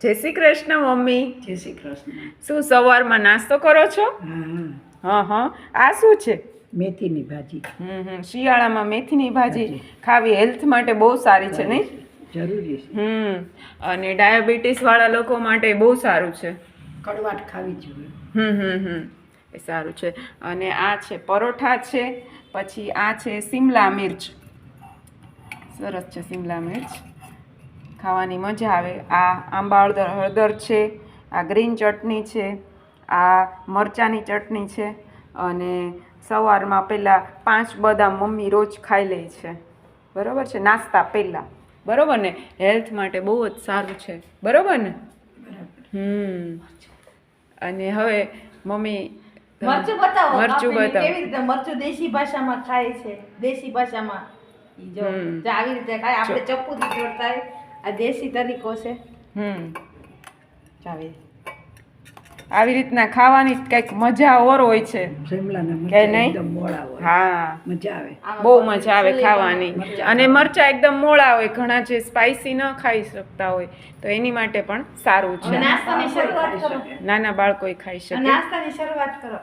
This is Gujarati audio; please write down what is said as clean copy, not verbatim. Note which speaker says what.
Speaker 1: જય શ્રી કૃષ્ણ મમ્મી.
Speaker 2: જય શ્રી કૃષ્ણ.
Speaker 1: શું સવારમાં નાસ્તો કરો છો?
Speaker 2: હા
Speaker 1: હા. આ શું છે?
Speaker 2: મેથીની ભાજી.
Speaker 1: શિયાળામાં મેથીની ભાજી ખાવી હેલ્થ માટે બહુ સારી છે નહીં?
Speaker 2: જરૂરી છે.
Speaker 1: અને ડાયાબિટીસ વાળા લોકો માટે બહુ સારું છે.
Speaker 2: કડવાટ ખાવી જોઈએ.
Speaker 1: એ સારું છે. અને આ છે પરોઠા છે, પછી આ છે શિમલા મિર્ચ. સરસ છે શિમલા મિર્ચ, ખાવાની મજા આવે. આ આંબા હળદર છે, આ ગ્રીન ચટણી છે, આ મરચાંની ચટણી છે. અને સવારમાં પહેલાં 5 બદામ મમ્મી રોજ ખાઈ લે છે, બરાબર છે, નાસ્તા પહેલાં. બરાબર ને? હેલ્થ માટે બહુ જ સારું છે, બરાબર ને? અને હવે મમ્મી
Speaker 3: મરચું બતાવો.
Speaker 1: મરચું બતાવો
Speaker 3: કેવી રીતે મરચું દેશી ભાષામાં ખાય છે. દેશી ભાષામાં ઈ જો આવી રીતે ખાય. આપણે ચપ્પુથી તોડતા આ દેશી તરીકો છે.
Speaker 1: આવી રીતના ખાવાની કંઈક મજા ઓર હોય છે
Speaker 2: શિમલાના
Speaker 1: કે
Speaker 2: મરચાં
Speaker 1: નહીં?
Speaker 2: એકદમ મોળા હોય.
Speaker 1: હા,
Speaker 2: મજા આવે.
Speaker 1: બહુ મજા આવે ખાવાની. અને મરચાં એકદમ મોળા હોય. ઘણા જે સ્પાઇસી ન ખાઈ શકતા હોય તો એની માટે પણ સારું છે.
Speaker 3: નાસ્તાની શરૂઆત કરો.
Speaker 1: નાના બાળકોય ખાઈ શકે.
Speaker 3: નાસ્તાની શરૂઆત કરો.